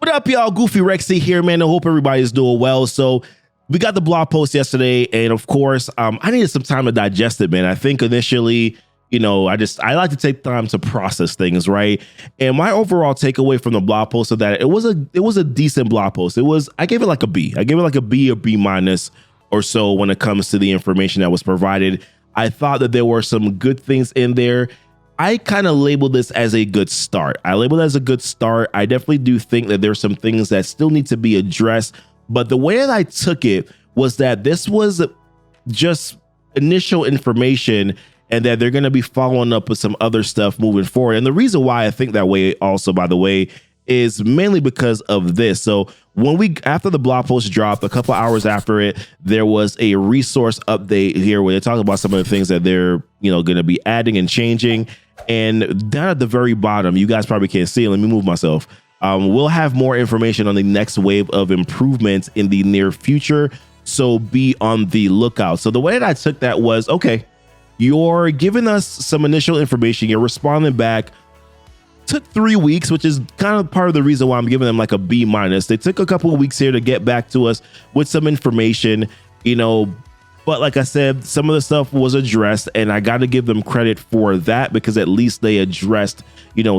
up, y'all? GoofyRhexxi here, man. I hope everybody's doing well. So we got the blog post yesterday, and of course, I needed some time to digest it, man. I think initially, I like to take time to process things, right? And my overall takeaway from the blog post of that, it was a decent blog post. I gave it like a B. I gave it like a B or B minus or so when it comes to the information that was provided. I thought that there were some good things in there. I kind of labeled this as a good start. I definitely do think that there's some things that still need to be addressed. But the way that I took it was that this was just initial information and that they're going to be following up with some other stuff moving forward. And the reason why I think that way also, by the way, is mainly because of this. So after the blog post dropped, a couple hours after it, there was a resource update here where they talk about some of the things that they're, going to be adding and changing. And down at the very bottom, you guys probably can't see it. Let me move myself. We'll have more information on the next wave of improvements in the near future. So be on the lookout. So the way that I took that was, okay, you're giving us some initial information. You're responding back. Took 3 weeks, which is kind of part of the reason why I'm giving them like a B minus. They took a couple of weeks here to get back to us with some information, but like I said, some of the stuff was addressed, and I got to give them credit for that because at least they addressed,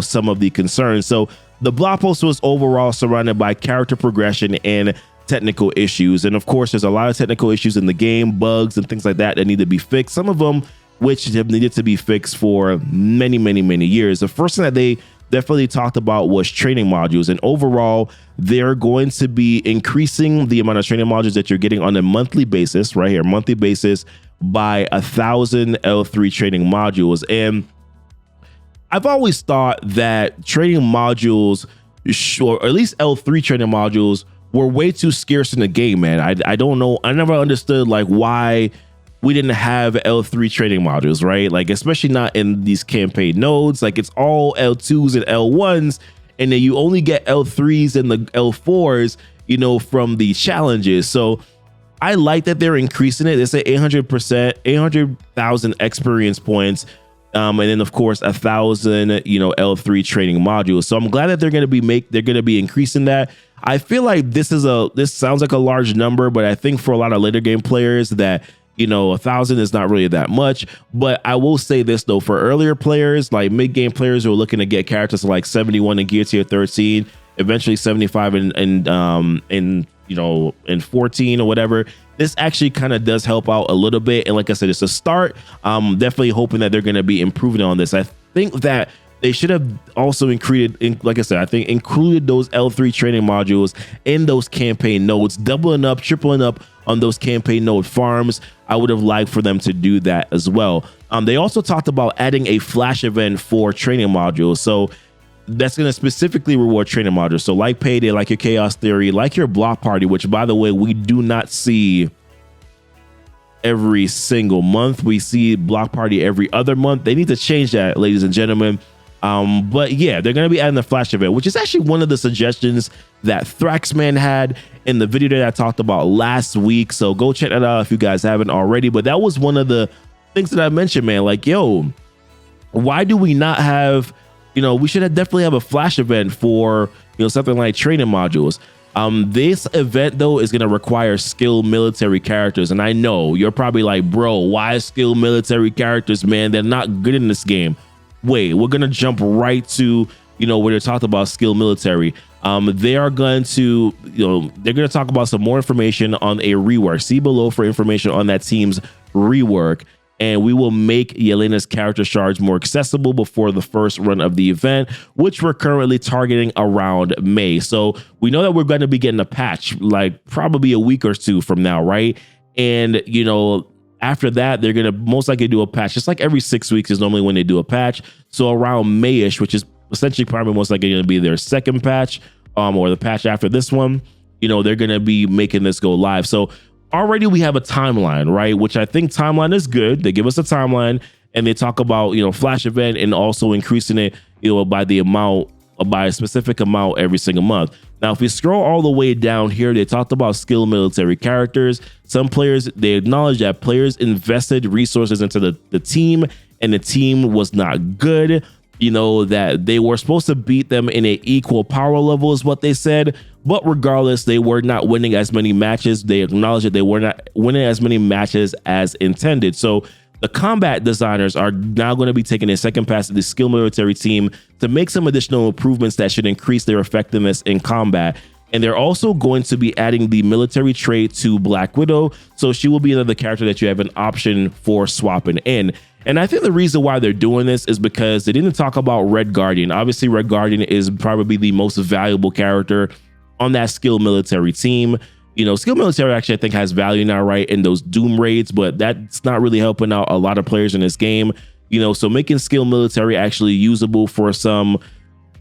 some of the concerns. So the blog post was overall surrounded by character progression and technical issues. And of course, there's a lot of technical issues in the game, bugs and things like that need to be fixed. Some of them which have needed to be fixed for many, many, many years. The first thing that they definitely talked about was training modules, and overall they're going to be increasing the amount of training modules that you're getting on a monthly basis, right here, monthly basis, by 1,000 L3 training modules. And I've always thought that training modules, or at least L3 training modules, were way too scarce in the game, man. I don't know, I never understood like why we didn't have L3 training modules, right? Like, especially not in these campaign nodes. Like, it's all L2s and L1s, and then you only get L3s and the L4s, from the challenges. So I like that they're increasing it. They say 800%, 800,000 experience points. And then of course 1,000, L3 training modules. So I'm glad that they're going to be increasing that. I feel like this sounds like a large number, but I think for a lot of later game players that 1,000 is not really that much. But I will say this though, for earlier players, like mid-game players who are looking to get characters like 71 in Gear Tier 13, eventually 75 in 14 or whatever, this actually kind of does help out a little bit. And like I said, it's a start. Definitely hoping that they're going to be improving on this. I think that they should have also included those L3 training modules in those campaign nodes, doubling up, tripling up on those campaign node farms. I would have liked for them to do that as well. They also talked about adding a flash event for training modules. So that's going to specifically reward training modules. So like Payday, like your Chaos Theory, like your Block Party, which by the way, we do not see every single month. We see Block Party every other month. They need to change that, ladies and gentlemen. But yeah, they're going to be adding the flash event, which is actually one of the suggestions that Thraxman had in the video that I talked about last week. So go check that out if you guys haven't already. But that was one of the things that I mentioned, man. Like, yo, why do we not have, we should definitely have a flash event for, something like training modules. This event though is going to require skilled military characters. And I know you're probably like, bro, why skilled military characters, man? They're not good in this game. Wait, we're going to jump right to, where they're talking about skilled military. They are going to, they're going to talk about some more information on a rework. See below for information on that team's rework. And we will make Yelena's character shards more accessible before the first run of the event, which we're currently targeting around May. So we know that we're going to be getting a patch like probably a week or two from now, right? And, after that, they're going to most likely do a patch. Just like every 6 weeks is normally when they do a patch. So around Mayish, which is essentially probably most likely going to be their second patch, or the patch after this one, they're going to be making this go live. So already we have a timeline, right? Which I think timeline is good. They give us a timeline and they talk about, flash event and also increasing it, by a specific amount every single month. Now, if we scroll all the way down here, they talked about skilled military characters. Some players, they acknowledge that players invested resources into the team and the team was not good. that they were supposed to beat them in an equal power level is what they said. But regardless, they were not winning as many matches. They acknowledged that they were not winning as many matches as intended. So the combat designers are now going to be taking a second pass at the skill military team to make some additional improvements that should increase their effectiveness in combat. And they're also going to be adding the military trait to Black Widow. So she will be another character that you have an option for swapping in. And I think the reason why they're doing this is because they didn't talk about Red Guardian. Obviously, Red Guardian is probably the most valuable character on that skill military team. Skill military actually, I think, has value now, right, in those Doom raids, but that's not really helping out a lot of players in this game. So making skill military actually usable for some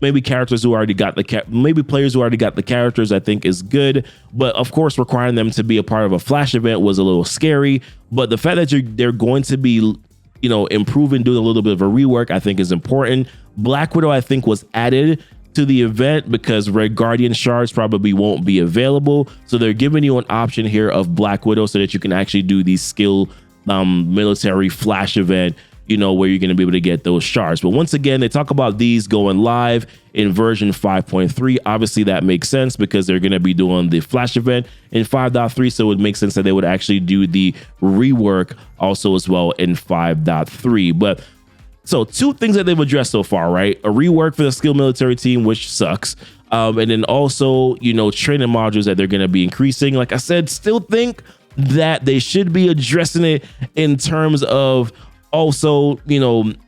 maybe characters who already got maybe players who already got the characters, I think is good. But of course, requiring them to be a part of a flash event was a little scary. But the fact that they're going to be improving, doing a little bit of a rework, I think is important. Black Widow, I think, was added to the event because Red Guardian shards probably won't be available. So they're giving you an option here of Black Widow so that you can actually do the skill military flash event, where you're going to be able to get those shards. But once again, they talk about these going live in version 5.3. Obviously, that makes sense because they're going to be doing the flash event in 5.3. So it would make sense that they would actually do the rework also as well in 5.3. But so two things that they've addressed so far, right? A rework for the skill military team, which sucks. And then also, training modules that they're going to be increasing. Like I said, still think that they should be addressing it in terms of also,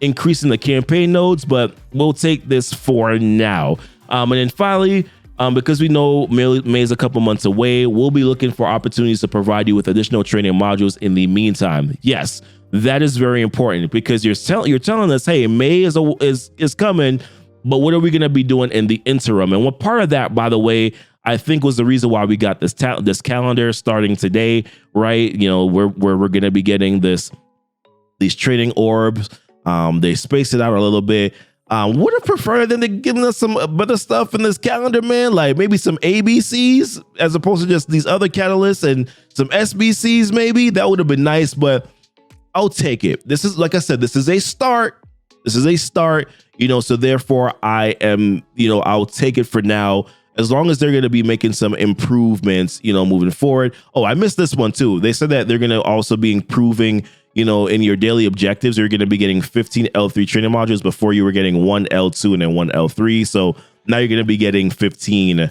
increasing the campaign nodes, but we'll take this for now. And then finally, because we know May is a couple months away, we'll be looking for opportunities to provide you with additional training modules in the meantime. Yes, that is very important because you're telling us, hey, May is coming, but what are we going to be doing in the interim? And what part of that, by the way, I think was the reason why we got this calendar starting today, right? Where we're going to be getting these training orbs. They spaced it out a little bit. Would have preferred them to giving us some better stuff in this calendar, man. Like maybe some ABCs as opposed to just these other catalysts and some SBCs. Maybe that would have been nice, but I'll take it. This is, like I said, this is a start. So therefore I am, I'll take it for now, as long as they're going to be making some improvements, moving forward. Oh, I missed this one too. They said that they're going to also be improving, in your daily objectives. You're going to be getting 15 L3 training modules. Before you were getting one L2 and then one L3. So now you're going to be getting 15.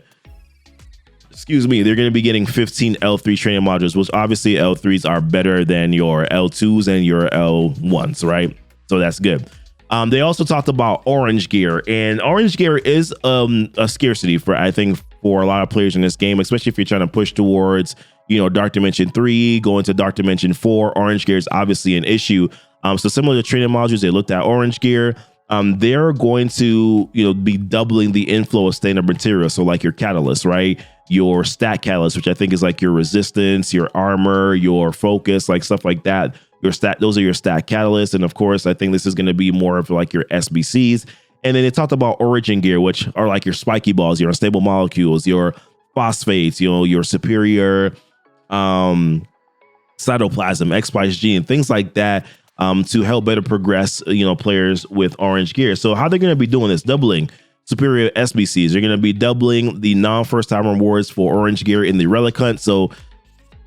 They're going to be getting 15 L3 training modules, which obviously L3s are better than your L2s and your L1s, right? So that's good. They also talked about orange gear, and orange gear is a scarcity for a lot of players in this game, especially if you're trying to push towards, Dark Dimension 3, going to Dark Dimension 4. Orange gear is obviously an issue. So similar to training modules, they looked at orange gear. They're going to, be doubling the inflow of standard material. So like your catalyst, right? Your stat catalyst, which I think is like your resistance, your armor, your focus, like stuff like that. Those are your stat catalysts. And of course, I think this is going to be more of like your SBCs. And then they talked about origin gear, which are like your spiky balls, your unstable molecules, your phosphates, your superior cytoplasm, X-Spice gene, things like that, to help better progress, players with orange gear. So how they're going to be doing this, doubling superior SBCs. They're going to be doubling the non-first time rewards for orange gear in the relic hunt. So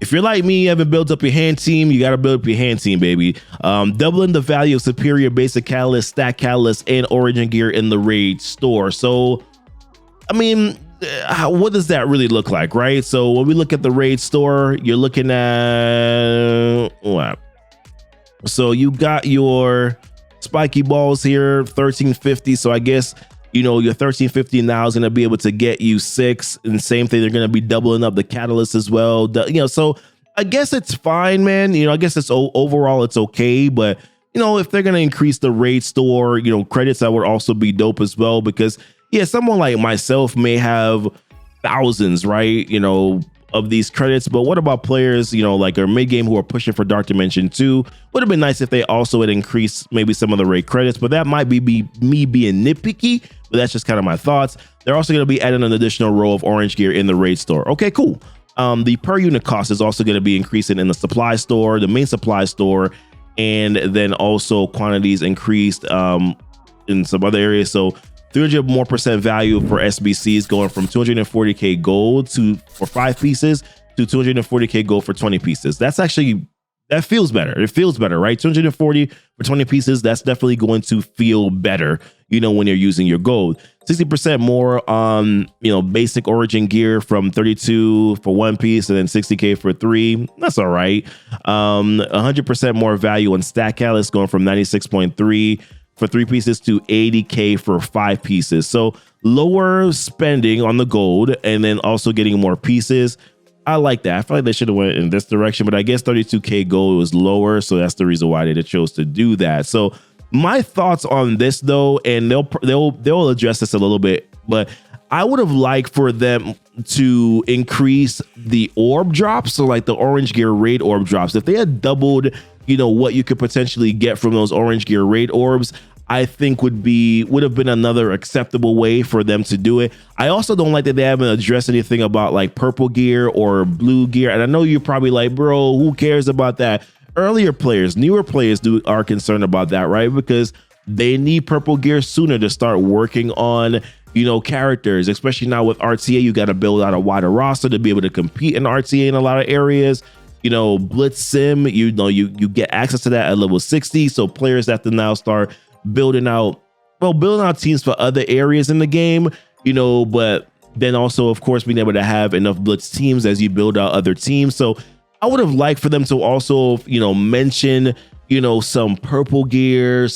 if you're like me, you haven't built up your hand team, you got to build up your hand team, baby. Doubling the value of superior basic catalyst, stat catalyst, and origin gear in the raid store. So, I mean, what does that really look like, right? So when we look at the raid store, you're looking at what? So you got your spiky balls here, 1350. So I guess, your 1350 now is going to be able to get you 6, and same thing. They're going to be doubling up the catalyst as well. So I guess it's fine, man. I guess it's overall it's okay. But, if they're going to increase the raid store, credits, that would also be dope as well, because yeah, someone like myself may have thousands, right? Of these credits, but what about players, like our mid game who are pushing for Dark Dimension 2? Would have been nice if they also had increased maybe some of the raid credits, but that might be me being nitpicky, but that's just kind of my thoughts. They're also going to be adding an additional row of orange gear in the raid store. Okay, cool. The per unit cost is also going to be increasing in the supply store, the main supply store, and then also quantities increased in some other areas. So 300% more value for SBCs, going from 240k gold for 5 pieces to 240k gold for 20 pieces. That feels better. It feels better, right? 240 for 20 pieces. That's definitely going to feel better, when you're using your gold. 60% more on, basic origin gear from 32 for 1 piece and then 60k for 3. That's all right. 100% more value on Stat Catalyst, going from 96.3 for 3 pieces to 80k for 5 pieces. So lower spending on the gold and then also getting more pieces. I like that. I feel like they should have went in this direction, but I guess 32k gold was lower, so that's the reason why they chose to do that. So my thoughts on this, though, and they'll address this a little bit, but I would have liked for them to increase the orb drops, so like the orange gear raid orb drops. If they had doubled, what you could potentially get from those orange gear raid orbs, I think would have been another acceptable way for them to do it. I also don't like that they haven't addressed anything about like purple gear or blue gear. And I know you're probably like, bro, who cares about that? Earlier players, newer players are concerned about that, right? Because they need purple gear sooner to start working on, characters, especially now with RTA. You got to build out a wider roster to be able to compete in RTA in a lot of areas. Blitz Sim, you get access to that at level 60. So players have to now start building out teams for other areas in the game, but then also, of course, being able to have enough blitz teams as you build out other teams. So I would have liked for them to also, mention, some purple gear,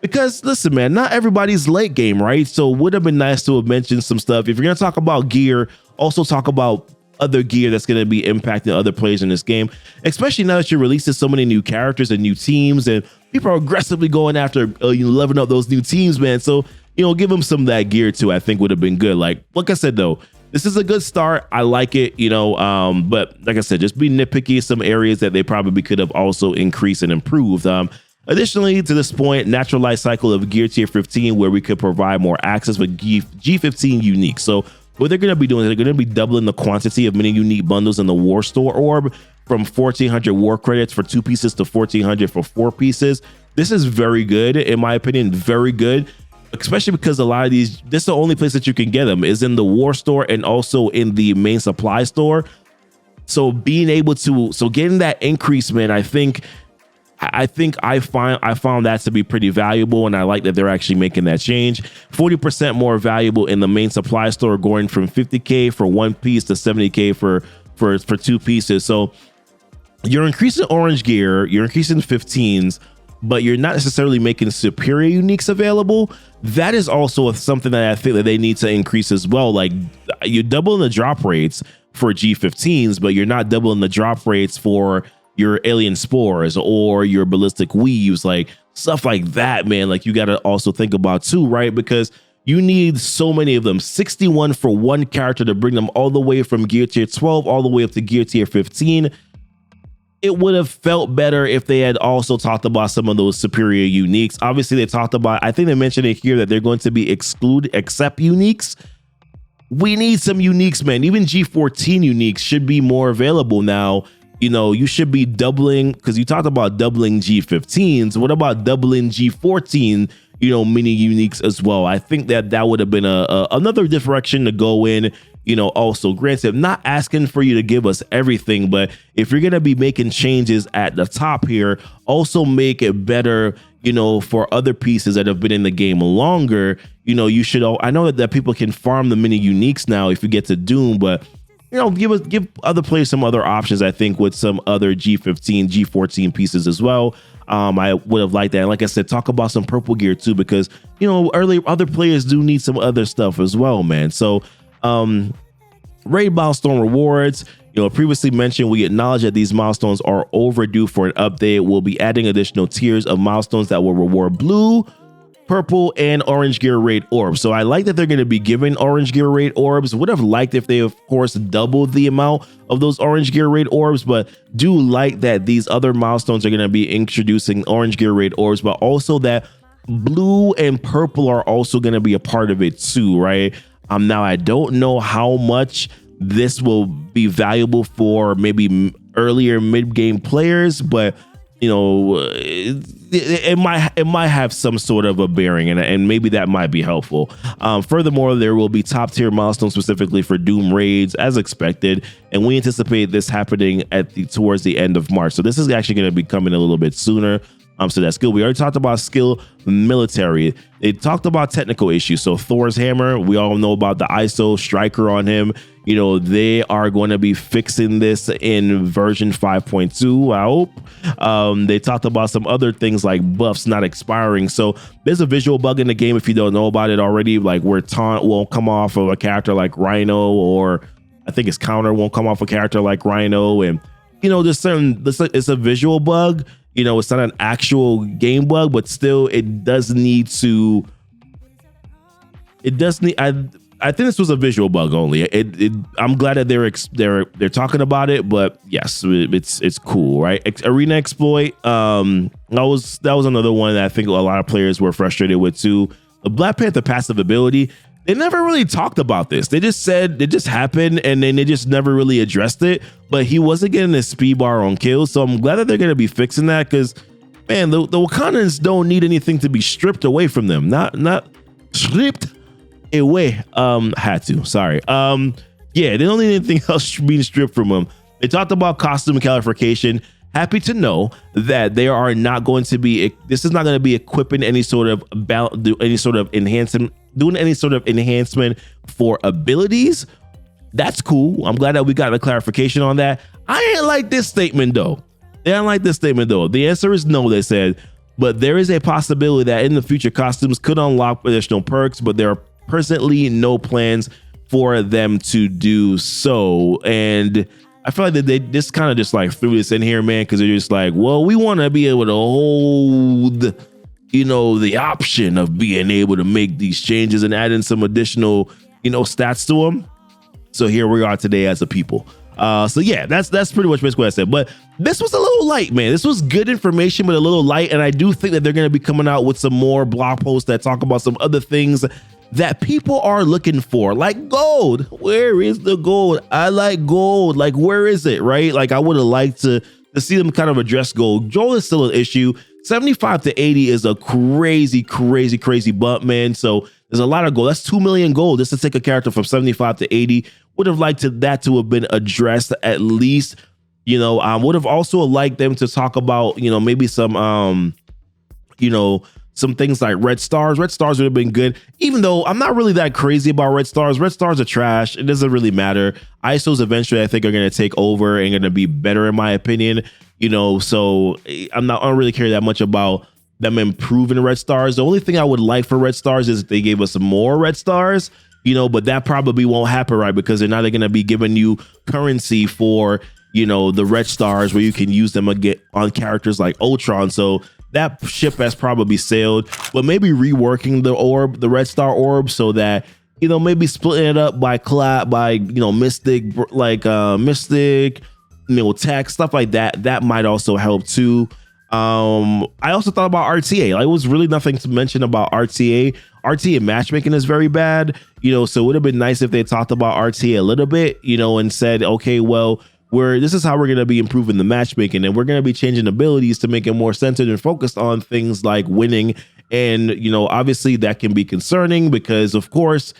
because listen, man, not everybody's late game, right? So would have been nice to have mentioned some stuff. If you're going to talk about gear, also talk about other gear that's going to be impacting other players in this game, especially now that you're releasing so many new characters and new teams, and people are aggressively going after leveling up those new teams, man. So give them some of that gear too. I think would have been good. Like I said, though, this is a good start. I like it, but like I said, just be nitpicky in some areas that they probably could have also increased and improved. Additionally, to this point, natural life cycle of gear tier 15, where we could provide more access with G15 unique. So what they're going to be doing is they're going to be doubling the quantity of mini unique bundles in the War Store orb from 1,400 war credits for 2 pieces to 1,400 for 4 pieces. This is very good, in my opinion, very good, especially because a lot of these, this is the only place that you can get them is in the War Store and also in the main supply store. So getting that increase, man, I found that to be pretty valuable, and I like that they're actually making that change. 40% more valuable in the main supply store, going from 50k for 1 piece to 70k for 2 pieces. So you're increasing orange gear, you're increasing 15s, but you're not necessarily making superior uniques available. That is also something that I think that they need to increase as well. Like, you're doubling the drop rates for G15s, but you're not doubling the drop rates for your alien spores or your ballistic weaves, like stuff like that, man. Like, you got to also think about too, right? Because you need so many of them. 61 for 1 character to bring them all the way from gear tier 12 all the way up to gear tier 15. It would have felt better if they had also talked about some of those superior uniques. Obviously, they talked about, I think they mentioned it here, that they're going to be except uniques. We need some uniques, man. Even G14 uniques should be more available now. You should be doubling, because you talked about doubling G15s. What about doubling G14, mini uniques as well? I think that would have been another direction to go in. Also, granted, I'm not asking for you to give us everything, but if you're going to be making changes at the top here, also make it better, for other pieces that have been in the game longer. You should, I know that people can farm the mini uniques now if you get to Doom, but give other players some other options, I think, with some other G15, G14 pieces as well. I would have liked that. And like I said, talk about some purple gear too, because, other players do need some other stuff as well, man. So, raid milestone rewards, previously mentioned, we acknowledge that these milestones are overdue for an update. We'll be adding additional tiers of milestones that will reward blue, purple, and orange gear raid orbs. So I like that they're going to be giving orange gear raid orbs. Would have liked if they, of course, doubled the amount of those orange gear raid orbs, but do like that these other milestones are going to be introducing orange gear raid orbs, but also that blue and purple are also going to be a part of it too, right? Now, I don't know how much this will be valuable for maybe earlier mid-game players, but you know, it might have some sort of a bearing, and maybe that might be helpful. Furthermore, there will be top tier milestones specifically for Doom raids as expected, and we anticipate this happening towards the end of March. So this is actually going to be coming a little bit sooner. So that's good. We already talked about skill military. They talked about technical issues. So Thor's hammer, we all know about the ISO striker on him. You know, they are going to be fixing this in version 5.2, I hope. They talked about some other things like buffs not expiring. So there's a visual bug in the game, if you don't know about it already, like where taunt won't come off of a character like Rhino, or I think it's counter won't come off a character like Rhino. And, you know, there's it's a visual bug. You know, it's not an actual game bug, but still it does need. I think this was a visual bug only. I'm glad that they're talking about it, but yes, it's cool, right? Arena exploit. That was another one that I think a lot of players were frustrated with too. The Black Panther passive ability. They never really talked about this. They just said it just happened, and then they just never really addressed it. But he wasn't getting a speed bar on kills, so I'm glad that they're going to be fixing that, because, man, the Wakandans don't need anything to be stripped away from them. Not stripped away. Had to. Sorry. Yeah, they don't need anything else being stripped from them. They talked about costume calification. Happy to know that they are not going to be. This is not going to be equipping any sort of enhancement for abilities. That's cool. I'm glad that we got a clarification on that. I ain't like this statement though. The answer is no, they said, but there is a possibility that in the future costumes could unlock additional perks, but there are presently no plans for them to do so. And I feel like that they just kind of just like threw this in here, man, because they're just like, well, we want to be able to hold, you know, the option of being able to make these changes and add in some additional, you know, stats to them. So here we are today as a people. So yeah, that's pretty much basically what I said. But this was a little light, man. This was good information, but a little light. And I do think that they're going to be coming out with some more blog posts that talk about some other things that people are looking for, like gold. Where is the gold? I like gold. Like, where is it, right? Like, I would have liked to see them kind of address gold. Gold is still an issue. 75 to 80 is a crazy bump, man. So there's a lot of gold. That's 2 million gold just to take a character from 75 to 80. Would have liked that to have been addressed at least. You know, would have also liked them to talk about, you know, maybe some, you know, some things like red stars. Red stars would have been good, even though I'm not really that crazy about red stars. Red stars are trash. It doesn't really matter. ISOs eventually, I think, are going to take over and going to be better, in my opinion. You know, so I don't really care that much about them improving red stars. The only thing I would like for red stars is if they gave us some more red stars, you know, but that probably won't happen, right? Because they're not going to be giving you currency for, you know, the red stars where you can use them again on characters like Ultron. So that ship has probably sailed, but maybe reworking the red star orb so that, you know, maybe splitting it up by you know, mystic, you know, tech, stuff like that. That might also help too. I also thought about RTA. Like, it was really nothing to mention about RTA. RTA matchmaking is very bad, you know, so it would have been nice if they talked about RTA a little bit, you know, and said, okay, well, this is how we're going to be improving the matchmaking, and we're going to be changing abilities to make it more centered and focused on things like winning. And, you know, obviously that can be concerning because, of course,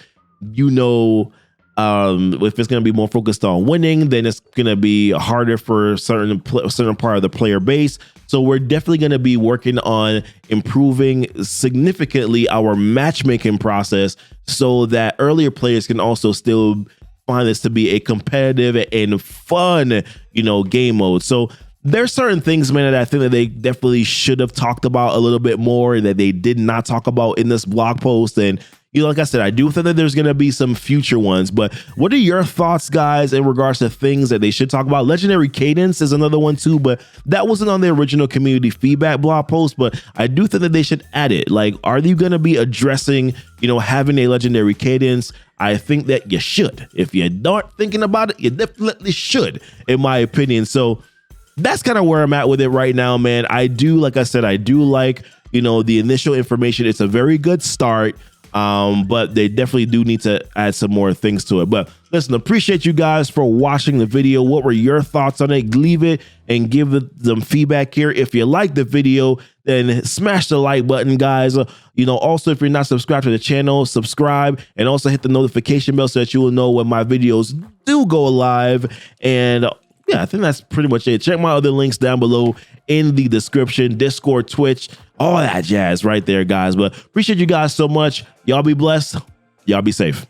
you know, if it's going to be more focused on winning, then it's going to be harder for a certain part of the player base. So we're definitely going to be working on improving significantly our matchmaking process so that earlier players can also still find this to be a competitive and fun, you know, game mode. So there's certain things, man, that I think that they definitely should have talked about a little bit more that they did not talk about in this blog post. And, you know, like I said, I do think that there's going to be some future ones, but what are your thoughts, guys, in regards to things that they should talk about? Legendary Cadence is another one too, but that wasn't on the original community feedback blog post, but I do think that they should add it. Like, are you going to be addressing, you know, having a legendary cadence? I think that you should. If you're not thinking about it, you definitely should, in my opinion. So that's kind of where I'm at with it right now, man. Like I said, I do like, you know, the initial information. It's a very good start. But they definitely do need to add some more things to it. But listen, appreciate you guys for watching the video. What were your thoughts on it? Leave it and give them feedback here. If you like the video, then smash the like button, guys. Also, if you're not subscribed to the channel, subscribe and also hit the notification bell so that you will know when my videos do go live. And yeah, I think that's pretty much it. Check my other links down below in the description, Discord, Twitch, all that jazz right there, guys. But appreciate you guys so much. Y'all be blessed. Y'all be safe.